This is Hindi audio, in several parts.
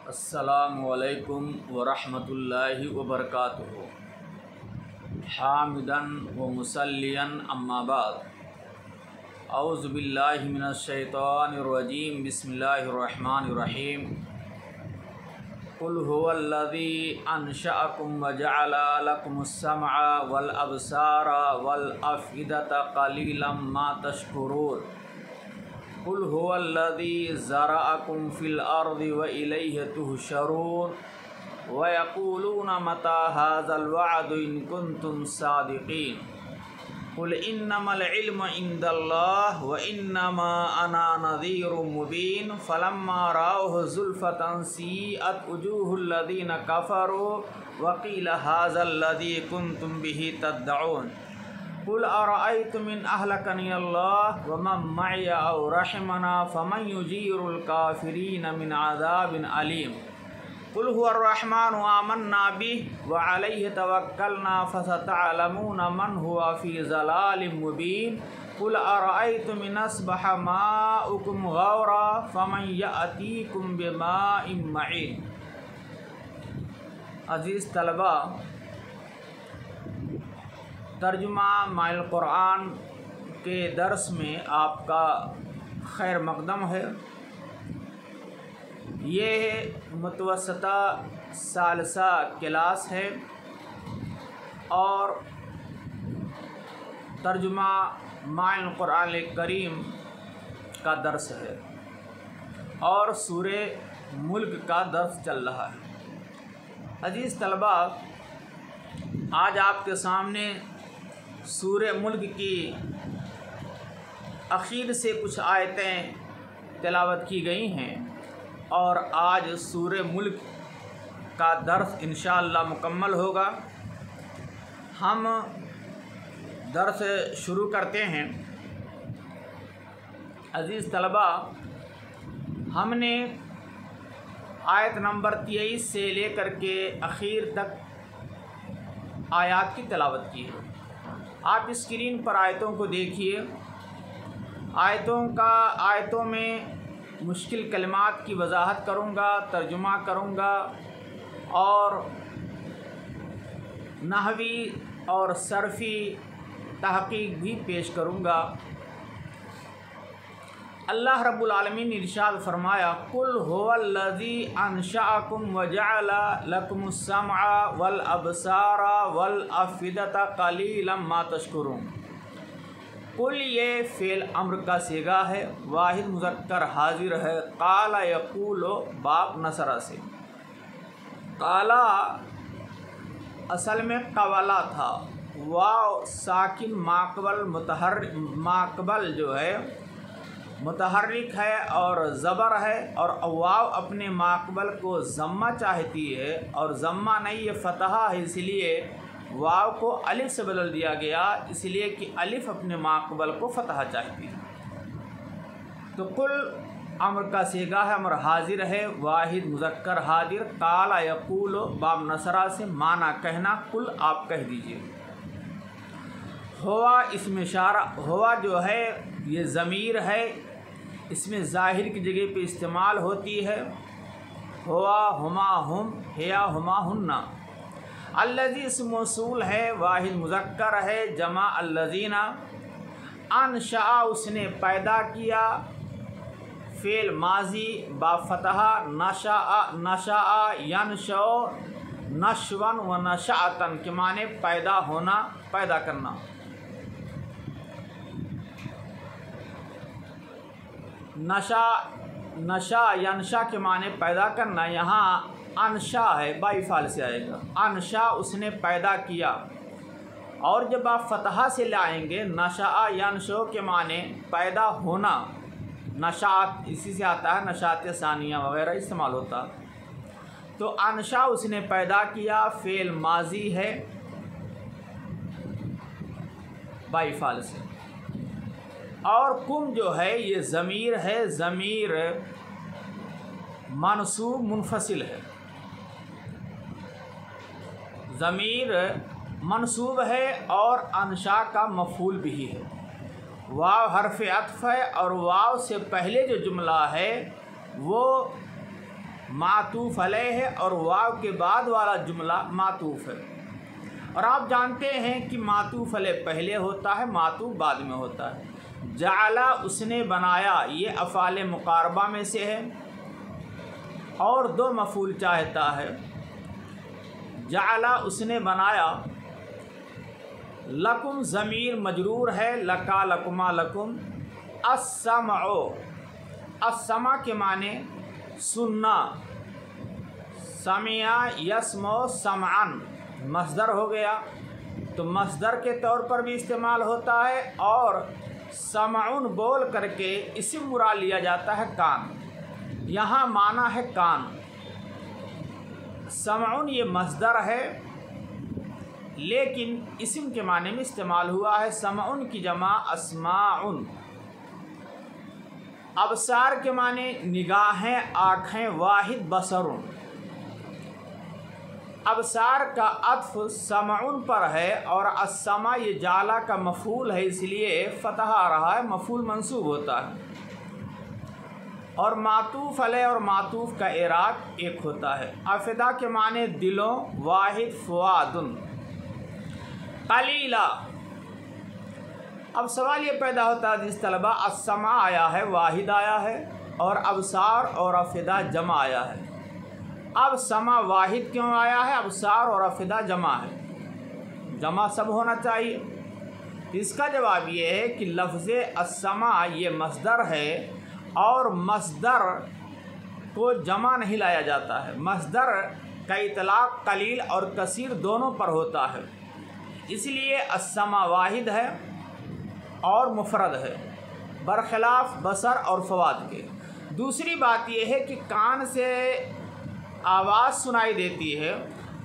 अस्सलामुअलैकुम वरहमतुल्लाहि वबरकातुहू। हामिदन व मुसल्लियन अम्मा बाद। औज़ु बिल्लाहि मिनश शैतानिर रजीम। बिस्मिल्लाहिर रहीम। कुल हुवल्लज़ी अंशअकुम व जअल लकुमुस समअ वल अबसारा वल अफ़इदता क़लीलन मा तशकुरून। कुल हुवल्लज़ी ज़रअकुम फ़िल अर्ज़ि व इलैहि तुहशरून व यक़ूलून मता हाज़ल वअदु इन कुन्तुम सादिक़ीन। कुल इन्नमल इल्मु इंदल्लाह व इन्नमा अना नज़ीरुम मुबीन। फ़लम्मा रअवहु ज़ुल्फ़तन सीअत वुजूहुल लज़ीना कफ़रू व क़ील हाज़ल लज़ी कुन्तुम बिही तद्दऊन। कुल अरअयतुम इन अहलकनी अल्लाह व मन मअय औ रहमना फमन युजीरुल काफ़िरीन मिन अज़ाबिन अलीम। कुल हुवर रहमानु आमन्ना बिहि व अलैहि तवक्कलना फसतअलमून मन हुवा फ़ी ज़लालिम मुबीन। कुल अरअयतुम इन अस्बह माउकुम गौरा फमन यअतीकुम बिमाइन मईन। अज़ीज़ तलबा, तर्जुमा माइल क़ुरआन के दर्स में आपका खैर मक़दम है। ये मुतवस्सिता सालिसा क्लास है और तर्जुमा माइल क़ुरआन करीम का दर्स है और सूरे मुल्क का दर्स चल रहा है। अजीज़ तलबा, आज आपके सामने सूरे मुल्क की आखिर से कुछ आयतें तिलावत की गई हैं और आज सूरे मुल्क का दर्स इंशाअल्लाह मुकम्मल होगा। हम दर्स शुरू करते हैं। अज़ीज़ तलबा, हमने आयत नंबर 23 से लेकर के आखिर तक आयत की तिलावत की है। आप स्क्रीन पर आयतों को देखिए। आयतों में मुश्किल कलिमात की वजाहत करूँगा, तर्जुमा करूँगा और नहवी और सरफ़ी तहक़ीक़ भी पेश करूँगा। अल्लाह रब्बुल आलमीन ने इरशाद फरमाया, कुल हुवल्लज़ी अंशअकुम व जअल लकुमुस समअ वल अबसारा वल अफ़इदता क़लीलन मा तशकुरून। कुल ये फ़ेल अम्र का सीगा है, वाहिद मुज़क्कर हाजिर है। क़ाला यक़ूलु बाप नसरा से। क़ाला असल में क़वला था। वाव साकिन माक़बल जो है मुतहर्रिक है और ज़बर है और वाव अपने माक़बल को ज़म्मा चाहती है और ज़म्मा नहीं, ये फ़तहा है, इसलिए वाव को अलिफ से बदल दिया गया, इसलिए कि अलिफ अपने माक़बल को फ़तहा चाहती है। तो कुल अम्र का सीगा है, अम्र हाजिर है, वाहिद मुज़क्कर हाजिर। क़ाला यक़ूलु बाब नसरा से, माना कहना, कुल आप कह दीजिए। हुआ इसमें इशारा, हुआ जो है ये ज़मीर है, इसमें ज़ाहिर की जगह पे इस्तेमाल होती है। हुआ, हुमा, हुम, हिया, हुमा, हुन्ना। अल्लज़ी इस्म मौसूल है, वाहिद मुज़क्कर है, जमा अल्लज़ीना। अनशअ उसने पैदा किया, फ़ेल माजी बा फ़तहा। नशअ यनशअ नशवन व नशअतन के माने पैदा होना, पैदा करना। नशा यनशा के माने पैदा करना, यहाँ अनशा है, बाइफ़ाल से आएगा। अनशा उसने पैदा किया। और जब आप फ़तहा से लाएंगे, नशा यनशो के माने पैदा होना, नशात इसी से आता है, नशात सानिया वगैरह इस्तेमाल होता। तो अनशा उसने पैदा किया, फ़ेल माजी है बाइफ़ाल से। और कुम जो है ये ज़मीर है, ज़मीर मनसूब मुनफसिल है। ज़मीर मनसूब है और अनशा का मफ़ूल भी है। वाव हर्फ अत्फ़ है और वाव से पहले जो जुमला है वो मातूफ अलैह है और वाव के बाद वाला जुमला मातूफ है। और आप जानते हैं कि मातूफ अलैह पहले होता है, मातूफ बाद में होता है। जाला उसने बनाया, ये अफ़ाल मुक़ारबा में से है और दो मफ़ूल चाहता है। जाला उसने बनाया, लकुम ज़मीर मजरूर है, लका लकुमा लकुम। अस्समओ, अस्समा के माने सुनना, समिया यस्मो समअन मस्दर हो गया, तो मस्दर के तौर पर भी इस्तेमाल होता है और समउन बोल करके इस्म मुराद लिया जाता है कान। यहाँ माना है कान। समउन ये मस्दर है लेकिन इस्म के माने में इस्तेमाल हुआ है। समउन की जमा अस्माउन। अबसार के माने निगाहें, आँखें, वाहिद बसरुन। अबसार का अत्फ समउन पर है और अस्समा ये जाला का मफूल है, इसलिए फ़तह आ रहा है, मफूल मंसूब होता है। और मातूफ अलैह और मातूफ का इराक एक होता है। अफ़िदा के माने दिलों, वाहिद फ़ुआदुन। कलीला, अब सवाल ये पैदा होता है जिस तलबा अस्समा आया है, वाहिद आया है और अबसार और अफ़िदा जमा आया है। अब समा वाहिद क्यों आया है, अबसार और अफ़िदा जमा है, जमा सब होना चाहिए। इसका जवाब ये है कि लफ्ज़ अस्समा ये मस्दर है और मस्दर को जमा नहीं लाया जाता है। मस्दर का इतलाक़ कलील और कसीर दोनों पर होता है, इसलिए अस्समा वाहिद है और मुफरद है, बरखिलाफ़ बसर और फ़वाद के। दूसरी बात यह है कि कान से आवाज़ सुनाई देती है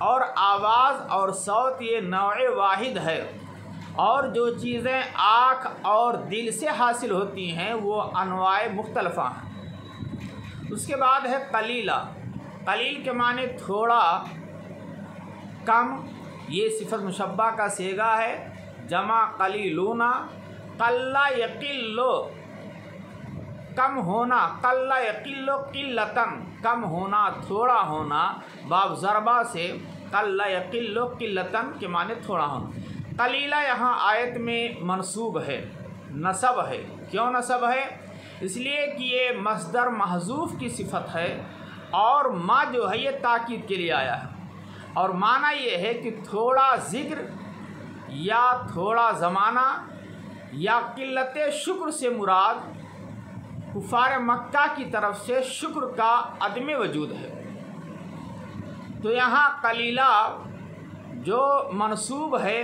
और आवाज़ और सौत ये नौए वाहिद है और जो चीज़ें आँख और दिल से हासिल होती हैं वो अनवाए मुख्तलफ़ा हैं। उसके बाद है कलीला। कलील के माने थोड़ा, कम, ये सिफ़त मुशब्बा का सेगा है। जमा कलीलूना, कल्ला यकिल्लो कम होना, कल्ला यकिल्लो किल्लतन कम होना, थोड़ा होना। बाब ज़रबा से कल्ला यकिल्लो किल्लतन के माने थोड़ा होना। कलीला यहाँ आयत में मनसूब है, नसब है। क्यों नसब है? इसलिए कि ये मस्दर महजूफ़ की सिफ़त है और मा जो है ये ताकीद के लिए आया है और माना ये है कि थोड़ा ज़िक्र या थोड़ा ज़माना या किल्लत शुक्र से मुराद कुफ़ार मक्का की तरफ से शुक्र का अदम वजूद है। तो यहाँ कलीला जो मनसूब है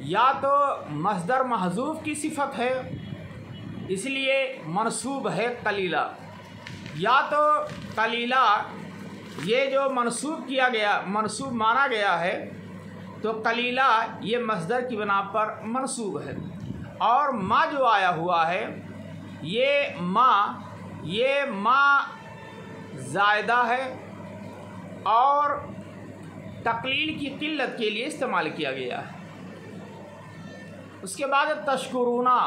या तो मस्दर महजूफ़ की सिफ़त है इसलिए मनसूब है कलीला, या तो कलीला ये जो मनसूब किया गया, मनसूब माना गया है तो कलीला ये मस्दर की बना पर मनसूब है। और मा जो आया हुआ है ये माँ ज़ायदा है और तक़लील की किल्लत के लिए इस्तेमाल किया गया है। उसके बाद तशकुरूना,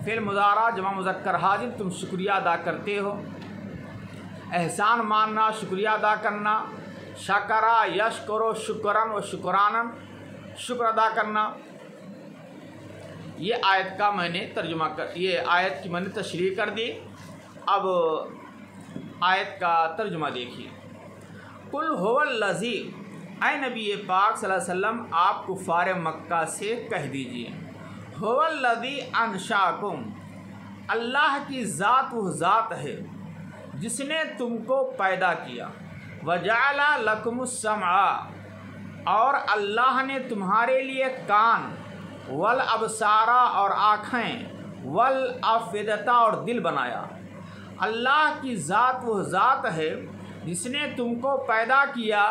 फ़िल मुज़ारा जमा मुज़क्कर हाजिर, तुम शुक्रिया अदा करते हो। एहसान मानना, शुक्रिया अदा करना। शकरा यशकरो शुक्रन व शुक्रानन, शुक्र अदा करना। ये आयत का मैंने तर्जुमा कर, ये आयत की मैंने तशरीह कर दी। अब आयत का तर्जुमा देखिए। कुल हुवल्लज़ी, ऐ नबी पाक सल्लल्लाहु अलैहि वसल्लम आप कुफ़ार मक्का से कह दीजिए, हुवल्लज़ी अंशाकुम, अल्लाह की ज़ात वह ज़ात है जिसने तुमको पैदा किया। वजअला लकुमुस्समअ, और अल्लाह ने तुम्हारे लिए कान, वल अबसारा और आँखें, वल अफ़िदता और दिल बनाया। अल्लाह की ज़ात वह ज़ात है जिसने तुमको पैदा किया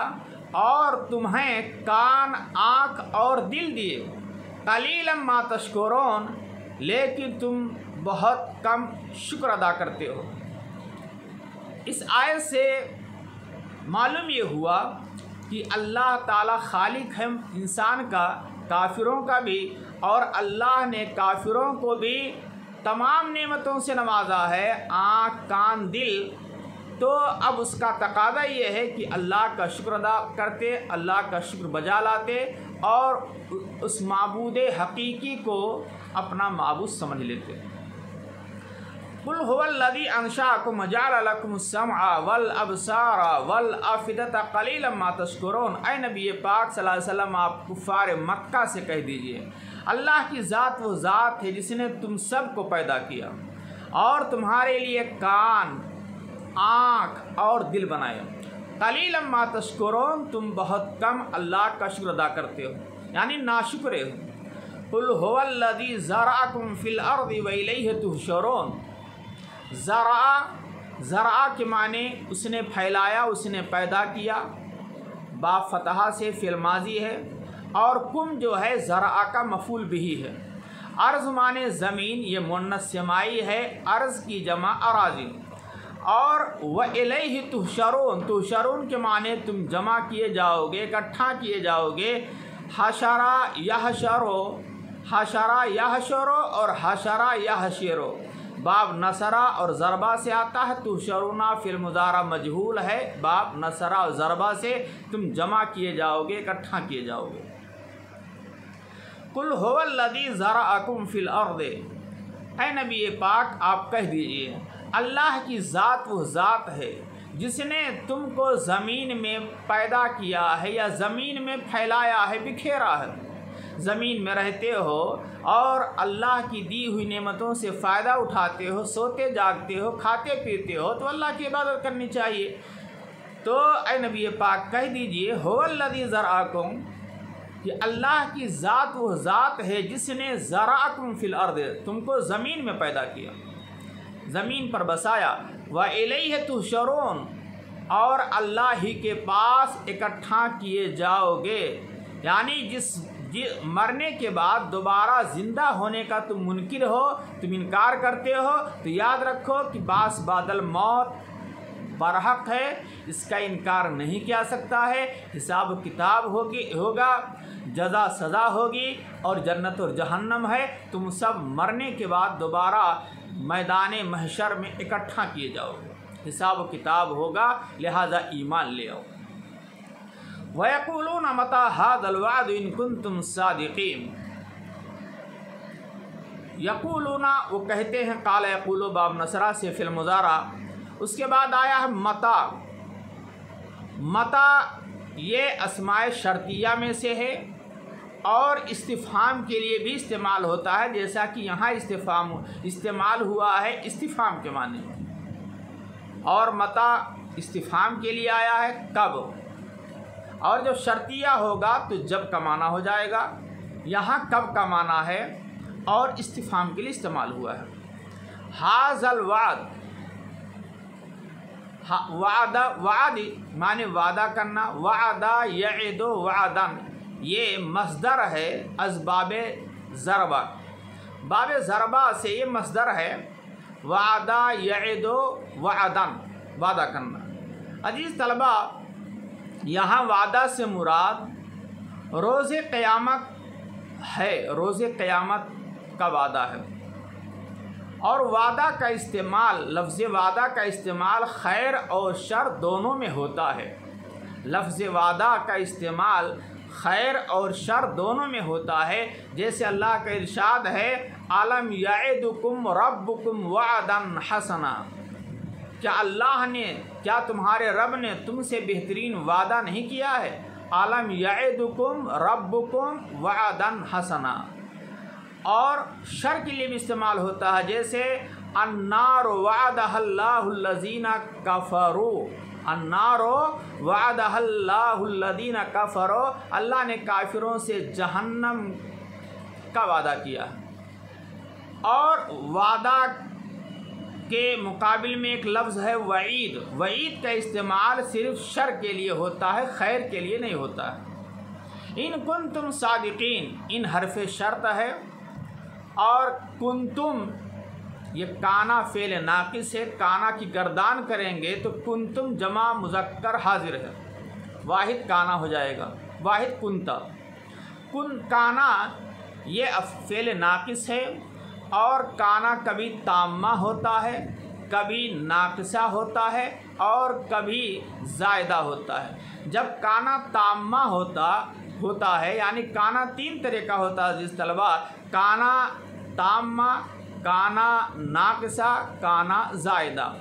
और तुम्हें कान, आँख और दिल दिए। कलीलन मा तशकुरून, लेकिन तुम बहुत कम शुक्र अदा करते हो। इस आयत से मालूम ये हुआ कि अल्लाह ताला खालिक है इंसान का, काफिरों का भी, और अल्लाह ने काफिरों को भी तमाम नेमतों से नवाजा है। आँख, कान, दिल तो अब उसका तकादा ये है कि अल्लाह का शुक्र अदा करते, अल्लाह का शुक्र बजा लाते और उस माबूद हकीकी को अपना माबूद समझ लेते। कुल हुवल्लज़ी अंशाअकुम वजअल लकुमुस-समअ वल अबसारा वल अफ़िदता क़लीलन मा तशकुरून। ऐ नबी पाक सल्लल्लाहु अलैहि वसल्लम, आप कुफ़ार मक्का से कह दीजिए, अल्लाह की ज़ात वो ज़ात है जिसने तुम सब को पैदा किया और तुम्हारे लिए कान, आँख और दिल बनाए। क़लीलन मा तशकुरून, तुम बहुत कम अल्लाह का शुक्र अदा करते हो, यानी नाशुक्रे हो। कुल हुवल्लज़ी ज़रअकुम फ़िल अर्ज़ि व इलैहि तुहशरून। ज़रा के माने उसने फैलाया, उसने पैदा किया, बाप फतहा से फ़िल माज़ी है, और कुम जो है ज़रा का मफ़ूल बिही है। अर्ज़ माने ज़मीन, ये मुन्नस समाई है, अर्ज़ की जमा अराज़ी। और व इलैहि तुहशरून, तुहशरून के माने तुम जमा किए जाओगे, इकट्ठा किए जाओगे। हशरा यहशरो, हशरा यहशरो और हशरा यहशरो, बाब नसरा और ज़रबा से आता है। तुहशरूना फ़िल मुज़ारा मजहूल है, बाब नसरा और ज़रबा से तुम जमा किए जाओगे, इकट्ठा किए जाओगे। कुल हुवल्लज़ी ज़रअकुम फ़िल अर्ज़ि। ऐ नबी पाक, आप कह दीजिए, अल्लाह की ज़ात वो ज़ात है जिसने तुमको ज़मीन में पैदा किया है या ज़मीन में फैलाया है, बिखेरा है। ज़मीन में रहते हो और अल्लाह की दी हुई नेमतों से फ़ायदा उठाते हो, सोते जागते हो, खाते पीते हो, तो अल्लाह की इबादत करनी चाहिए। तो ऐ नबी पाक कह दीजिए, हुवल्लज़ी ज़रअकुम, कि अल्लाह की ज़ात वो ज़ात है जिसने ज़रअकुम फ़िल अर्ज़, तुमको ज़मीन में पैदा किया, ज़मीन पर बसाया। व इलैहि तुहशरून, और अल्लाह ही के पास इकट्ठा किए जाओगे। यानी मरने के बाद दोबारा ज़िंदा होने का तुम मुनकिर हो, तुम इनकार करते हो, तो याद रखो कि बास बादल मौत बरहक है, इसका इनकार नहीं किया सकता है। हिसाब किताब होगा, जज़ा सज़ा होगी और जन्नत और जहन्नम है। तुम सब मरने के बाद दोबारा मैदान महशर में इकट्ठा किए जाओगे, हिसाब किताब होगा, लिहाजा ईमान ले आओ। वयक़ूलून मता हाज़ल वअद इन कुन्तुम सादिक़ीन। यक़ूलूना, वो कहते हैं, क़ाल यक़ूलू बाब नसरा से फ़िल मुज़ारा। उसके बाद आया है मता। मता ये अस्माए शर्तिया में से है और इस्तिफ़हाम के लिए भी इस्तेमाल होता है, जैसा कि यहाँ इस्तेमाल हुआ है इस्तिफ़हाम के माने। और मता इस्तिफ़हाम के लिए आया है कब, और जब शर्तिया होगा तो जब का माना हो जाएगा। यहाँ कब का माना है और इस्तिफ़हाम के लिए इस्तेमाल हुआ है। हाज़ल वाद, वादा, वाद माने वादा करना, वादा यइदु वादन, ये मस्दर है असबाबे ज़रबा, बाबे ज़रबा से ये मस्दर है। वादा यइदु वादन, वादा करना। अजीज़ तलबा, यहाँ वादा से मुराद रोज़े क़यामत है, रोज़े क़यामत का वादा है। और वादा का इस्तेमाल, लफ्ज़ वादा का इस्तेमाल खैर और शर दोनों में होता है। लफ्ज़ वादा का इस्तेमाल खैर और शर दोनों में होता है। जैसे अल्लाह का इरशाद है, अलम यइदुकुम रब्बुकुम वअदन हसना, क्या अल्लाह ने, क्या तुम्हारे रब ने तुमसे बेहतरीन वादा नहीं किया है। अलम यइदुकुम रब्बुकुम वअदन हसना। और शर के लिए भी इस्तेमाल होता है, जैसे अन्नार वअदहल्लाहुल्लज़ीना कफ़रू, अन्नारो वअदहल्लाहुल्लज़ीना कफ़रू, अल्लाह ने काफिरों से जहन्नम का वादा किया। और वादा के मुकाबिल में एक लफ्ज़ है वईद। वईद का इस्तेमाल सिर्फ शर के लिए होता है, खैर के लिए नहीं होता है। इन कुन्तुम सादिकीन, इन हरफ शर्त है। और कुन्तुम ये काना फ़ेल नाक़िस है, काना की गर्दान करेंगे तो कुन्तुम जमा मुज़क्कर हाजिर है, वाहिद काना हो जाएगा, वाहिद कुंता। कुन काना ये फ़ेल नाक़िस है और काना कभी ताम्मा होता है, कभी नाक़िसा होता है और कभी ज़ायदा होता है। जब काना ताम्मा होता है यानी काना 3 तरह का होता है जिस तलबा, काना ताम्मा, काना नाक़िसा, काना ज़ायदा।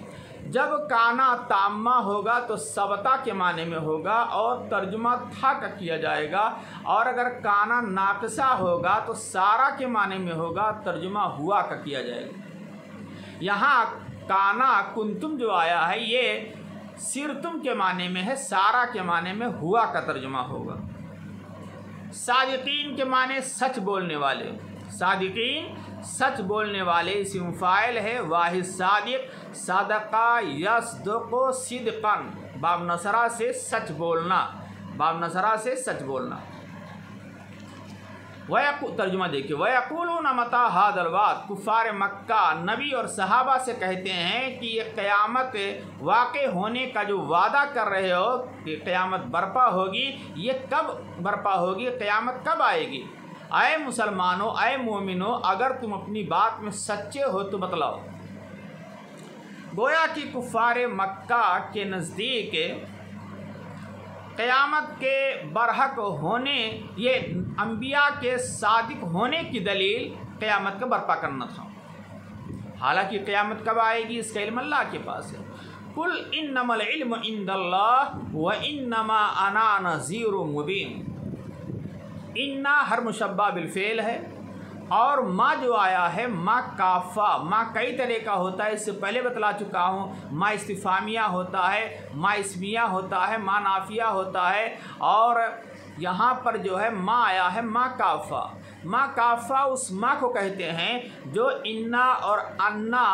जब काना ताम्मा होगा तो सबता के माने में होगा और तर्जुमा था का किया जाएगा, और अगर काना नाक़िसा होगा तो सारा के माने में होगा, तर्जुमा हुआ का किया जाएगा। यहाँ काना कुंतुम जो आया है ये सिरतुम के माने में है, सारा के माने में हुआ का तर्जुमा होगा। सादिकीन के माने सच बोलने वाले, सादिकीन सच बोलने वाले, इस्म फ़ाइल है वाहिद सादिक, सदका यस्दुक़ु सिदक़न, बाब नसरा से सच बोलना, बाब नसरा से सच बोलना। तर्जुमा देखिए, वयक़ूलून मता हाज़ल वाद, कुफ़ार मक्का नबी और सहाबा से कहते हैं कि ये क़यामत वाक़े होने का जो वादा कर रहे हो कि क़यामत बर्पा होगी, ये कब बर्पा होगी, क़यामत कब आएगी। आए मुसलमानों, आए मोमिनों, अगर तुम अपनी बात में सच्चे हो तो बतलाओ। गोया कि कुफ़ार मक्का के नज़दीक क़यामत के बरहक होने, ये अम्बिया के सादिक होने की दलील क़यामत का बर्पा करना था। हालांकि क़यामत कब आएगी इसका इल्म अल्लाह के पास है। कुल इन्नमल इल्मु इंदल्लाह व इन्नमा अना नज़ीरुम मुबीन। इन्ना हर मुशब्बा बिलफ़ेल है और माँ जो आया है माँ काफ़ा, माँ कई तरह का होता है, इससे पहले बतला चुका हूँ। माँ इस्तिफ़ामिया होता है, माँ इस्मिया होता है, माँ नाफिया होता है, और यहाँ पर जो है माँ आया है माँ काफ़ा। माँ काफ़ा उस माँ को कहते हैं जो इन्ना और अन्ना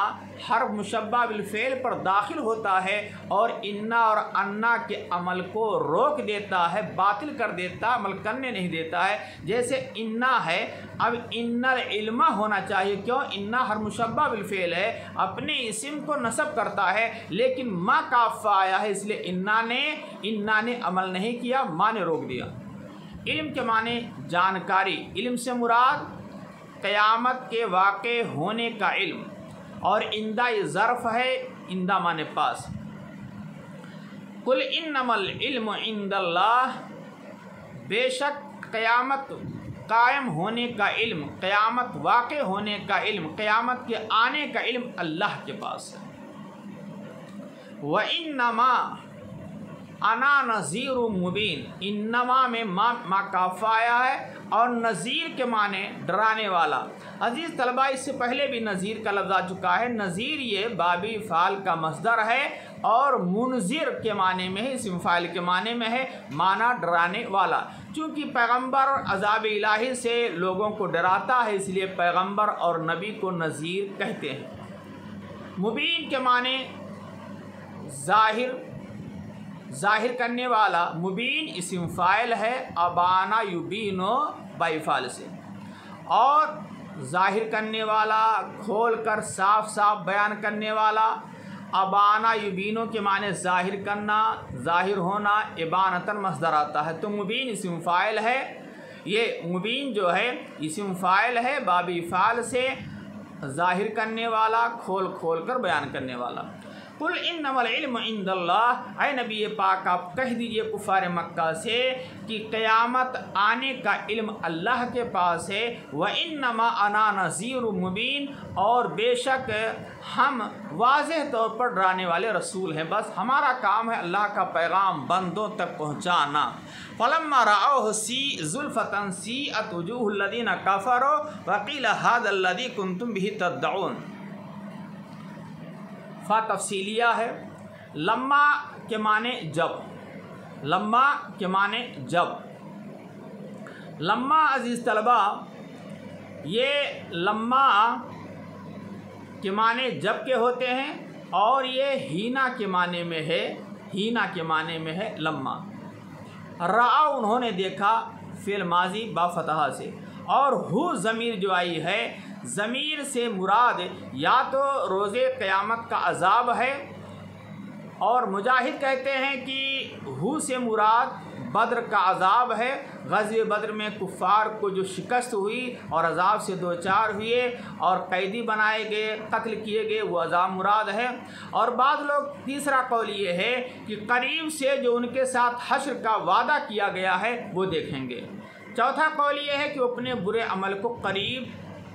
हर मुशब्बा बिलफ़ेल पर दाखिल होता है और इन्ना और अन्ना के अमल को रोक देता है, बातिल कर देता, अमल करने नहीं देता है। जैसे इन्ना है, अब इन्नल इल्मा होना चाहिए, क्यों, इन्ना हर मुशब्बा बिलफ़ेल है, अपने इस्म को नस्ब करता है, लेकिन माँ काफ़ा आया है इसलिए इन्ना ने अमल नहीं किया, माँ ने रोक दिया। इल्म के माने जानकारी, इल्म से मुराद क़यामत के वाक़े होने का इल्म, और इंदा ये ज़र्फ़ है, इंदा माने पास। कुल इन्नमल इल्मु इंदल्लाह, बेशक क़यामत कायम होने का इल्म, क़यामत वाक़े होने का इल्म, क़यामत के आने का इल्म अल्लाह के पास है। व इन्नमा अना नज़ीरुम मुबीन, इन्नमा में माँ काफ़ा आया है और नज़ीर के माने डराने वाला। अजीज़ तलबा, इससे पहले भी नज़ीर का लफ्ज़ आ चुका है। नज़ीर ये बाबी फ़ाल का मस्दर है और मुनज़िर के माने में है, इस्म फ़ाइल के माने में है, माना डराने वाला। चूँकि पैगम्बर अज़ाब इलाही से लोगों को डराता है इसलिए पैगम्बर और नबी को नज़ीर कहते हैं। मुबीन के माने ज़ाहिर करने वाला, मुबीन इस्म फ़ाइल है, अबाना युबीनो बाइफ़ाल से, और ज़ाहिर करने वाला, खोल कर साफ साफ बयान करने वाला। अबाना युबीनो के माने ज़ाहिर करना, ज़ाहिर होना, इबानतन मस्दर आता है, तो मुबीन इस्म फ़ाइल है। ये मुबीन जो है इस्म फ़ाइल है बाबी फ़ाल से, ज़ाहिर करने वाला, खोल कर बयान करने वाला। कुल इन्नमल इल्मु इंदल्लाह, ऐ नबी पाक आप कह दीजिए कुफ़ार मक्का से कि क़यामत आने का इल्म अल्लाह के पास है। व इन्नमा अना नज़ीरुम मुबीन, और बेशक हम वाज़ेह तौर पर डराने वाले रसूल हैं। बस हमारा काम है अल्लाह का पैगाम बंदों तक पहुँचाना। फलम्मा रअऊहु ज़ुल्फ़तन सीअत वुजूहुल लज़ीना कफ़रू व क़ील हाज़ल लज़ी कुन्तुम बिही तद्दऊन। फ़ा तफ़सीलिया है। लम्मा के माने जब, लम्मा के माने जब। लम्मा अज़ीज़ तलबा, ये लम्मा के माने जब के होते हैं और ये हीना के माने में है, हीना के माने में है लम्मा। रआ उन्होंने देखा, फ़िल माजी बा फ़तहा से, और हु ज़मीर जो आई है, ज़मीर से मुराद या तो रोज़े क़यामत का अज़ाब है, और मुजाहिद कहते हैं कि हु से मुराद बद्र का अजाब है। ग़ज़वे बद्र में कुफ़ार को जो शिकस्त हुई और अजाब से दो चार हुए और कैदी बनाए गए, कत्ल किए गए, वो अजाब मुराद है। और बाद लोग तीसरा कौल ये है कि करीब से जो उनके साथ हश्र का वादा किया गया है वो देखेंगे। चौथा कौल ये है कि वो अपने बुरे अमल को करीब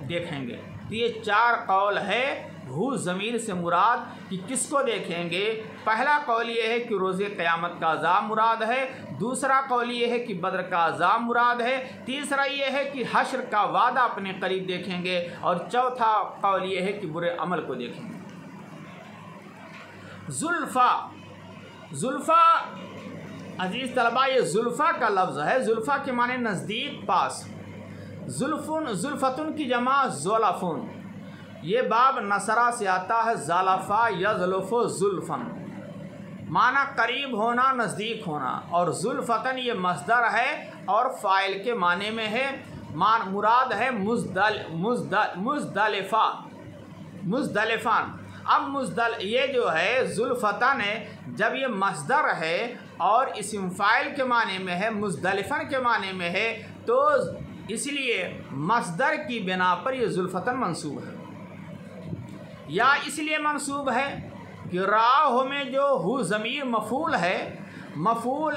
देखेंगे। तो ये चार कौल है हू ज़मीर से मुराद कि किसको देखेंगे। पहला कौल ये है कि रोज़े क़यामत का अज़ाब मुराद है। दूसरा कौल ये है कि बद्र का अज़ाब मुराद है। तीसरा ये है कि हश्र का वादा अपने करीब देखेंगे। और चौथा कौल ये है कि बुरे अमल को देखेंगे। जुल्फ़ा अजीज़ तलबा, ये जुल्फ़ा का लफ्ज़ है। जुल्फ़ा के माने नज़दीक, पास। जुल्फ़तुन की जमा ज़ुलफ़ुन। ये बाब नसरा से आता है, ज़ालफ़ा यज़लफ़ु ज़ुल्फ़न, माना करीब होना, नज़दीक होना। और ज़ुल्फ़तन ये मस्दर है और फ़ाइल के माने में है। मुराद है मुज़दलिफ़ान। अब ये जो है ज़ुल्फ़तन है, जब ये मस्दर है और इस्म फ़ाइल के माने में है, मुज़दलिफ़न के माने में है, तो इसलिए मस्दर की बिना पर ये ज़ुल्फ़तन मंसूब है। या इसलिए मंसूब है कि राह में जो हु ज़मीर मफ़ूल है, मफ़ूल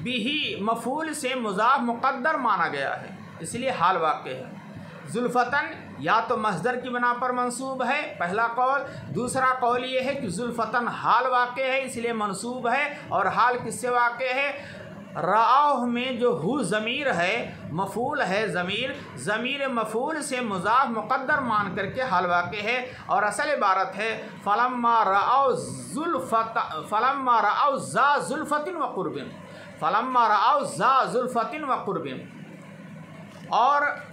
बिही मफ़ूल से मुज़ाफ़ मुक़द्दर माना गया है, इसलिए हाल वाक़े है। ज़ुल्फ़तन या तो मस्दर की बिना पर मंसूब है, पहला कौल। दूसरा कौल ये है कि ज़ुल्फ़तन हाल वाक़े है, इसलिए मंसूब है। और हाल किससे वाक़े है? राह में जो हु ज़मीर है, मफ़ूल है, ज़मीर मफ़ूल से मुज़ाफ़ मुक़द्दर मान करके हाल वाक़े है। और असल इबारत है फ़लम्मा रअव ज़ा ज़ुल्फ़तिन व क़ुर्बिन, फ़लम्मा रअव ज़ा ज़ुल्फ़तिन व क़ुर्बिन। और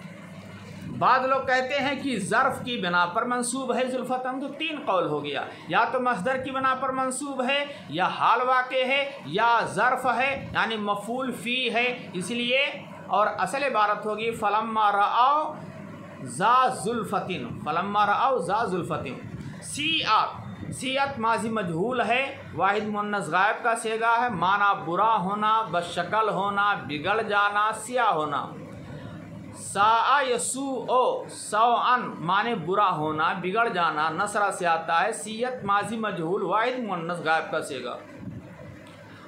बाद लोग कहते हैं कि ज़र्फ़ की बिना पर मंसूब है ज़ुल्फ़तन। तो तीन कौल हो गया, या तो मस्दर की बिना पर मंसूब है, या हाल वाक़े है, या ज़र्फ़ है यानी मफ़ूल फ़ी है इसलिए। और असल इबारत होगी फ़लम्मा रअव ज़ा ज़ुल्फ़तिन, फ़लम्मा रअव ज़ा ज़ुल्फ़तिन। सियत माजी मजहूल है, वाहिद मुन्नस गायब का सेगा है। माना बुरा होना, बशक्ल होना, बिगड़ जाना, सिया होना। सा यसू सौअन माने बुरा होना, बिगड़ जाना, नसरा से आता है। सियत माजी मजहूल, वाहिद मुन्नस गायब का सेगा।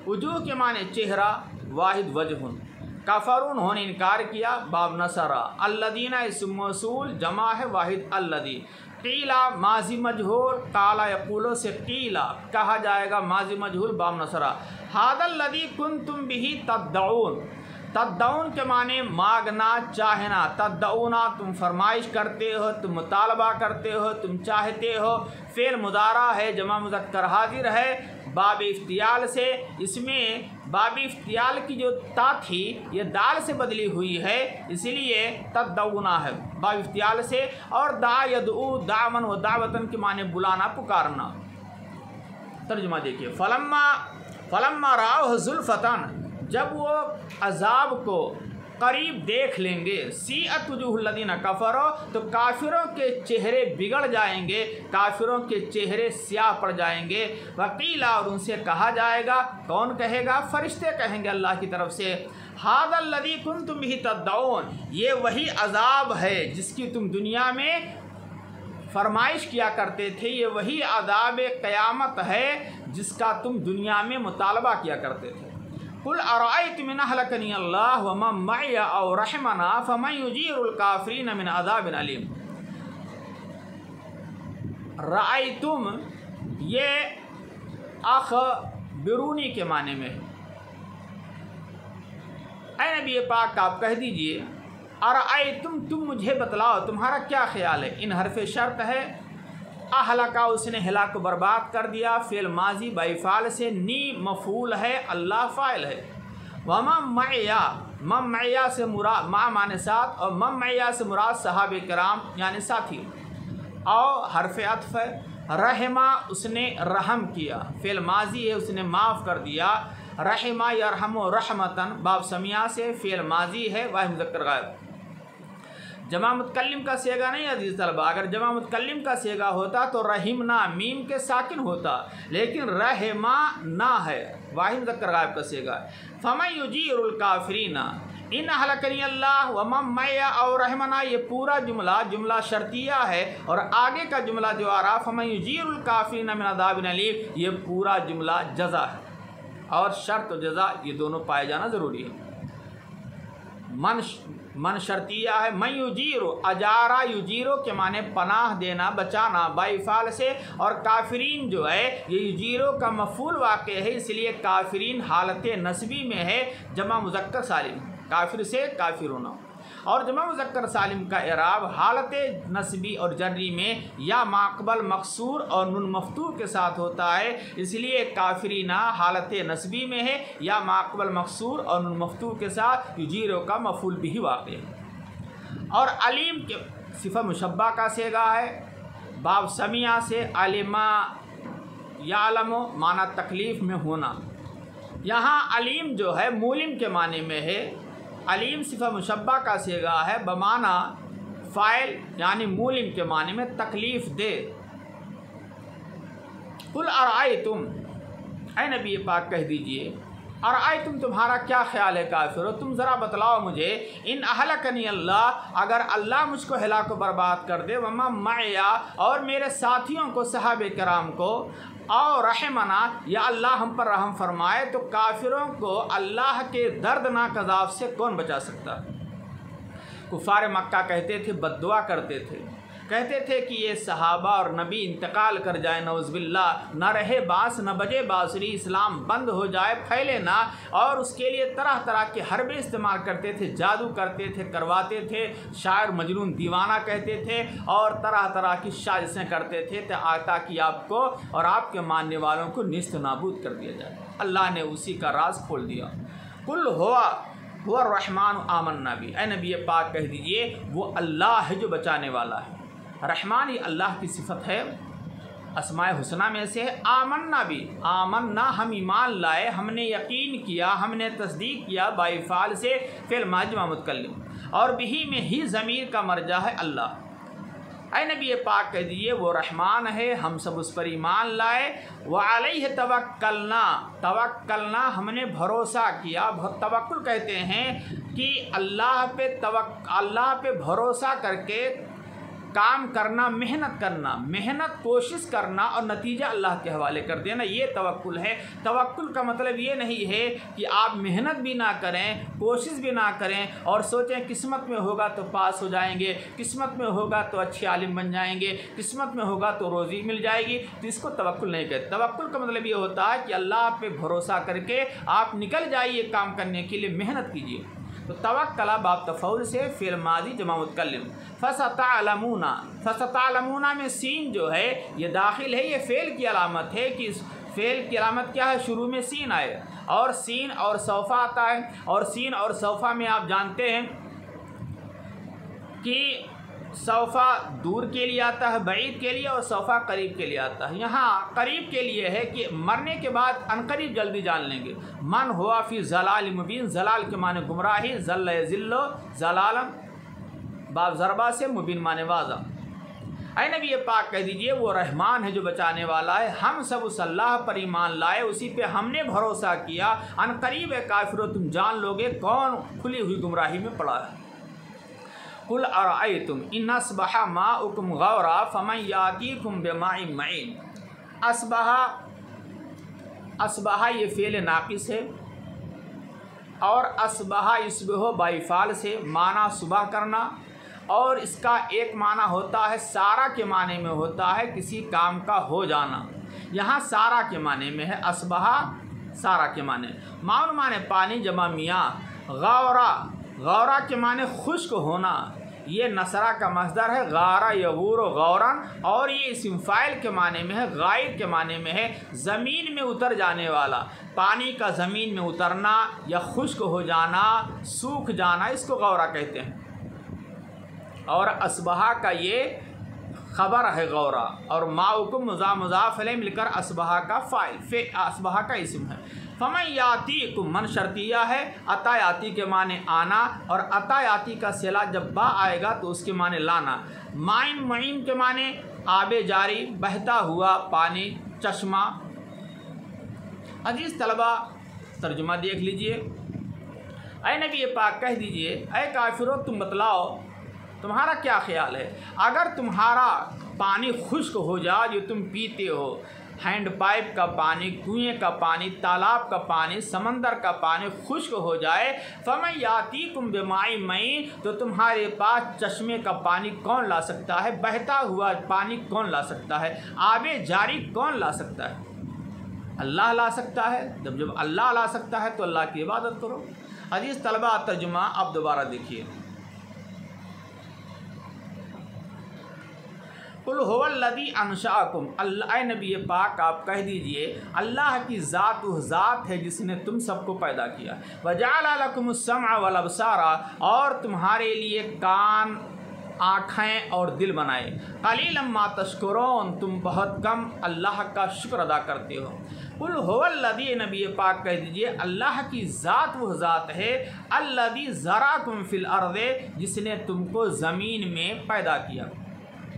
वजूह के माने चेहरा, वाहिद वजहुन। कफरून होने इनकार किया, बाब नसरा। अल्लदीना इस्म मौसूल, जमा है, वाहिद अल्लदी। कीला माजी मजहूल, काला यकूलो से कीला कहा जाएगा, माजी मजहूल, बाब नसरा। हादल लदी कुंतुम बिही तद्दऊन, तद्दऊन के माने मांगना, चाहना। तद्दऊना तुम फरमाइश करते हो, तुम मुतालबा करते हो, तुम चाहते हो। फ़ेल मुदारा है, जमा मुज़क्कर हाजिर है, बाब इफ्तियाल से। इसमें बाब इफ्तियाल की जो ता थी ये दाल से बदली हुई है, इसलिए तद्दऊना है बाब इफ्तियाल से। और दा यदऊ दामन व दावतन के माने बुलाना, पुकारना। तर्जुमा देखिए, फ़लम्मा राव ज़ुल्फ़तन, जब वो अज़ाब को करीब देख लेंगे, सीअत वजूहुल्लज़ीना कफ़रो, तो काफिरों के चेहरे बिगड़ जाएंगे, काफिरों के चेहरे स्याह पड़ जाएंगे। वकीला, और उनसे कहा जाएगा, कौन कहेगा? फरिश्ते कहेंगे अल्लाह की तरफ से, हाज़ल लज़ी कुंतुम बिही तद्दऊन, ये वही अज़ाब है जिसकी तुम दुनिया में फरमाइश किया करते थे, ये वही अज़ाब क़यामत है जिसका तुम दुनिया में मुतालबा किया करते थे। कुल अरायतुम इन अहलकनी अल्लाह व मन मइया औ रहमना फमन युजीरुल काफिरीन मिन अज़ाबिन अलीम। रायतुम ये अख बिरूनी के माने में है। ऐ नबी पाक आप कह दीजिए, अरायतुम तुम मुझे बतलाओ, तुम्हारा क्या ख्याल है। इन हरफ शर्त है, अहलका उसने हिलाक को बर्बाद कर दिया, फ़ेल माजी बाइफ़ाल से, नी मफ़ूल है, अल्लाह फ़ाइल है। वमा मम्मया से मुराद मा माने साथ, और मम्मया से मुराद सहाबे किराम यानी साथी। और हरफ अत्फ़ है, रहमा उसने रहम किया, फ़ेल माजी है, उसने माफ़ कर दिया। रहमा यरहमु रहमतन, बाब समिया से, फ़ेल माजी है, वाहिद मुज़क्कर गायब। जमा मुतकल्लिम का सेगा नहीं अजीज़ तलबा। अगर जमा मुतकल्लिम का सेगा होता तो रहिमना मीम के साकिन होता, लेकिन रहमा ना है, वाहिद मुज़क्कर गायब का सेगा। फमन युजीरुल काफिरीना इन हलकनी अल्लाह वमम मैया और रहमना, ये पूरा जुमला शर्तिया है, और आगे का जुमला जो आ रहा फमन युजीरुल काफिरीना मिन अज़ाबिन अलीम, ये पूरा जुमला जज़ा है, और शर्त और जज़ा ये दोनों पाए जाना ज़रूरी है। मन शर्तिया है, मन युजीरो अजारा युजीरो के माने पनाह देना, बचाना, बाइफाल से, और काफिरीन जो है ये युजीरो का मफूल वाक़ है, इसलिए काफिरीन हालत नस्बी में है, जमा मुज़क्कर सालिम, काफिर से काफिरुना। और जमा मुज़क्कर सालिम का इराब हालत नस्बी और जर्री में या माक़बल मकसूर और नुन मफ्तूह के साथ होता है, इसलिए काफिरीना हालत नस्बी में है या माक़बल मकसूर और नुन मफ्तूह के साथ युजीरो का मफूल बिही वाक़ है। और अलीम के सिफ़ा मुशब्बा का सेगा है, बाब समिया से अलिमा यालमो माना तकलीफ़ में होना। यहाँ अलीम जो है मूलिम के माने में है, अलीम सिफ़ा मुशब्बा का सेगा है बमाना फ़ाइल, यानी मूलिम के माने में तकलीफ़ दे। कुल अरायतुम, ऐ नबी पाक कह दीजिए, अरायतुम तुम्हारा क्या ख्याल है काफिरो, तुम ज़रा बतलाओ मुझे, इन अहलकनी अल्लाह, अगर अल्लाह मुझको हिलाक बर्बाद कर दे, वमा माया और मेरे साथियों को सहाबे कराम को, और रहमना या अल्लाह हम पर रहम फरमाए, तो काफिरों को अल्लाह के दर्दनाक अज़ाब से कौन बचा सकता। कुफार मक्का कहते थे, बद्दुआ करते थे, कहते थे कि ये सहाबा और नबी इंतकाल कर जाए, नौज़बिल्लाह, न रहे बाँस न बजे बाँसुरी, इस्लाम बंद हो जाए, फैले ना, और उसके लिए तरह तरह के हरबे इस्तेमाल करते थे, जादू करते थे, करवाते थे, शायर मजनून दीवाना कहते थे, और तरह तरह की साजिशें करते थे ताकि आपको और आपके मानने वालों को निस्त नाबूद कर दिया जाए। अल्लाह ने उसी का राज खोल दिया। कुल हुआ रहमान आमन्ना भी, ऐ नबी पाक कह दीजिए वो अल्लाह है जो बचाने वाला है। रहमान ये अल्लाह की सिफत है, अस्माए हुसना में से है। आमन्ना भी, आमन्ना हम ईमान लाए, हमने यकीन किया, हमने तस्दीक किया, बाइफाल से फिल माजमा मुतकल्लिम, और बिही में ही ज़मीर का मरजा है अल्लाह। ऐ नबी पाक कह दीजिए वो रहमान है, हम सब उस पर ईमान लाए। व अलैहि तवक्कलना, तवक्कलना हमने भरोसा किया। तवक्कुल कहते हैं कि अल्लाह पे भरोसा करके काम करना, मेहनत करना, मेहनत कोशिश करना और नतीजा अल्लाह के हवाले कर देना, ये तवक्कुल है। तवक्कुल का मतलब ये नहीं है कि आप मेहनत भी ना करें, कोशिश भी ना करें और सोचें किस्मत में होगा तो पास हो जाएंगे, किस्मत में होगा तो अच्छे आलिम बन जाएंगे, किस्मत में होगा तो रोज़ी मिल जाएगी, तो इसको तवक्कुल नहीं कहते। तवक्कुल का मतलब ये होता है कि अल्लाह पे भरोसा करके आप निकल जाइए काम करने के लिए, मेहनत कीजिए। तो तवक्कला बाब तफौल से फ़िल माज़ी जमा मुतकल्लिम। फसतअलमूना, फसतअलमूना में सीन जो है ये दाखिल है, ये फ़ेल की अलामत है कि फ़ेल की अलामत क्या है, शुरू में सीन आए, और सीन और सौफ़ा आता है, और सीन और सौफ़ा में आप जानते हैं कि सौफ़ा दूर के लिए आता है, बईद के लिए, और सौफ़ा करीब के लिए आता है। यहाँ करीब के लिए है कि मरने के बाद अनकरीब जल्दी जान लेंगे। मन हुआ फ़ी ज़लाल मुबीन, ज़लाल के माने गुमराही, ज़ल्ल यज़िल्लो ज़लालम, बाब ज़रबा से, मुबीन माने वाज़ा। ऐ नबी ये पाक कह दीजिए वो रहमान है जो बचाने वाला है, हम सब उस अल्लाह पर ईमान लाए, उसी पे हमने भरोसा किया। अनकरीब है काफिरो, तुम जान लोगे कौन खुली हुई गुमराही में पड़ा है। कुल अरायतुम इन अस्बहा माउकुम गौरा फमन यातीकुम बिमाइन मईन। अस्बहा ये फ़ेल नाक़िस है, और अस्बहा इसबहो बाइफाल से माना सुबह करना, और इसका एक माना होता है सारा के माने में होता है किसी काम का हो जाना। यहाँ सारा के माने में है, अस्बहा सारा के माने, माउन माने पानी जमा मियाँ, गौरा, गौरा के माने खुश्क होना, ये नसरा का मस्दर है, गारा यगूर गौरन, और ये इस्म फ़ाइल के माने में है, गायब के माने में है, ज़मीन में उतर जाने वाला, पानी का ज़मीन में उतरना या खुश्क हो जाना, सूख जाना, इसको गौरा कहते हैं। और अस्बहा का ये ख़बर है गौरा, और माउकुम मुज़ाफ़ अलैहि मिलकर असबहा का फ़ाइल, असबहा का इस्म है। फ़मन यातीकुम, मन शर्तिया है, अता याती के माने आना, और अता याती का सिला जब बा आएगा तो उसके माने लाना। माइन मईन के माने आबे जारी, बहता हुआ पानी, चश्मा। अजीज़ तलबा, तर्जुमा देख लीजिए। ऐ नबी पाक कह दीजिए, ऐ काफिरों तुम बतलाओ तुम्हारा क्या ख्याल है, अगर तुम्हारा पानी खुश्क हो जाए जो तुम पीते हो, हैंड पाइप का पानी, कुएं का पानी, तालाब का पानी, समंदर का पानी खुश्क हो जाए, फमन यातीकुम बिमाई मई, तो तुम्हारे पास चश्मे का पानी कौन ला सकता है, बहता हुआ पानी कौन ला सकता है, आबे जारी कौन ला सकता है? अल्लाह ला सकता है। जब अल्लाह ला सकता है तो अल्लाह की इबादत करो। अजीज़ तलबा, तर्जुमा आप दोबारा देखिए। कुल हुवल्लज़ी अंशअकुम, अल्लाह, नबी पाक आप कह दीजिए अल्लाह की ज़ात वह ज़ात है जिसने तुम सबको पैदा किया। वजअल लकुमुस्समअ वल अब्सारा, और तुम्हारे लिए कान, आँखें और दिल बनाए। क़लीलन मा तशकुरून, तुम बहुत कम अल्लाह का शुक्र अदा करते हो। कुल हुवल्लज़ी, नबी पाक कह दीजिए अल्लाह की ज़ात वह ज़ात है अल्लज़ी ज़राकुम फ़िल अर्ज़े, जिसने तुमको ज़मीन में पैदा किया,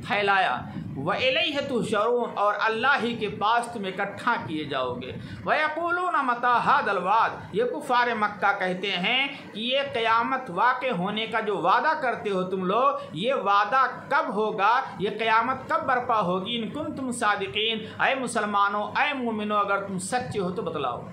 फैलाया। व इलैहि तुहशरून, और अल्लाह ही के पास तुम इकट्ठा किए जाओगे। व यक़ूलून मता हाज़ल वाद, ये कुफ़ार मक्का कहते हैं कि ये क़यामत वाक़े होने का जो वादा करते हो तुम लोग, ये वादा कब होगा, ये क़यामत कब बर्पा होगी, इन कुंतुम सादिक़ीन, ऐ मुसलमानों, ऐ मोमिनों, अगर तुम सच्चे हो तो बतलाओ।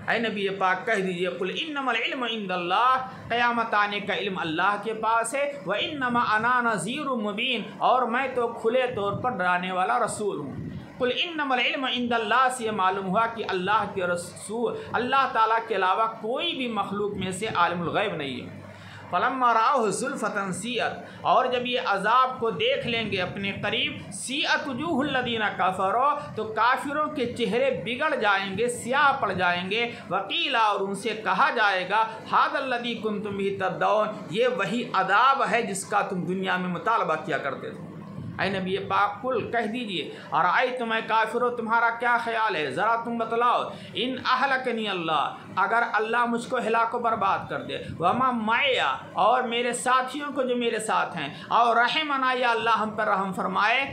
ऐ नबी पाक कह दीजिए कुल इन्नमल इल्मु इंदल्लाह, क़यामत आने का इल्म अल्लाह के पास है। व इन्नमा अना नज़ीरुम मुबीन, और मैं तो खुले तौर पर डराने वाला रसूल हूँ। कुल इन्नमल इल्मु इंदल्लाह से मालूम हुआ कि अल्लाह के रसूल, अल्लाह ताला के अलावा कोई भी मखलूक में से आलिमुल गैब नहीं है। फलम्मा राअहु ज़ुल्फ़तन सीअत, और जब ये अज़ाब को देख लेंगे अपने करीब, सीअत वजूहुल लज़ीना कफ़रो, तो काफिरों के चेहरे बिगड़ जाएंगे, स्याह पड़ जाएंगे। वकीला, और उनसे कहा जाएगा हाज़ल लज़ी कुंतुम बिही तदऊन, ये वही अज़ाब है जिसका तुम दुनिया में मुतालबा किया करते थे। ऐ नबी पाक कुल कह दीजिए और आई तुम्हें काफिरों तुम्हारा क्या ख्याल है, ज़रा तुम बतलाओ। इन अहलकनी अल्लाह, अगर अल्लाह मुझको हिलाको बर्बाद कर दे, वमा माया, और मेरे साथियों को जो मेरे साथ हैं, और रहमना, या अल्लाह हम पर रहम फरमाए,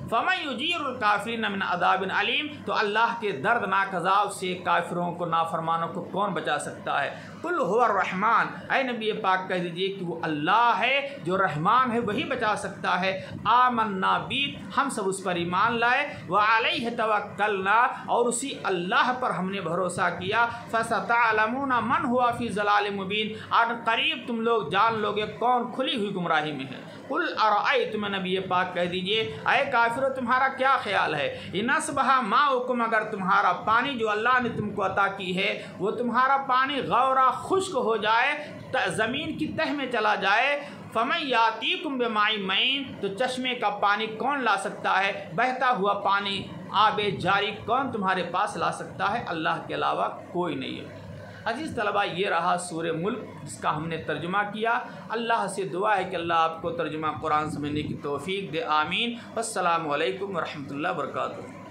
फमन युजीरुल काफिरीन मिन अज़ाबिन अलीम, तो अल्लाह के दर्दनाक अज़ाब से काफिरों को, नाफरमानों को कौन बचा सकता है। कुल हुवा रहमान, ऐ नबी पाक कह दीजिए कि वो अल्लाह है जो रहमान है, वही बचा सकता है। आमन्ना बी, हम सब उस पर ईमान लाए। व अलैहि तवक्कलना, और उसी अल्लाह पर हमने भरोसा किया। फसतअलमूना मन हुआ फ़ी ज़लालिम मुबीन, और करीब तुम लोग जान लोगे कौन खुली हुई गुमराही में है। कुल अरअयतुम, नबी पाक कह दीजिए ऐ काफिरों तुम्हारा क्या ख्याल है, इन असबहा माउकुम, अगर तुम्हारा पानी जो अल्लाह ने तुमको अता की है वो तुम्हारा पानी गौरा खुश्क हो जाए, ज़मीन की तह में चला जाए, फमन यातीकुम बिमाई मईन, तो चश्मे का पानी कौन ला सकता है, बहता हुआ पानी आबे जारी कौन तुम्हारे पास ला सकता है, अल्लाह के अलावा कोई नहीं है। अजीज़ तलबा, ये रहा सूरह मुल्क जिसका हमने तर्जुमा किया। अल्लाह से दुआ है कि अल्लाह आपको तर्जुमा कुरान समझने की तौफीक दे। आमीन। अस्सलामु अलैकुम व रहमतुल्लाहि व बरकातुहू।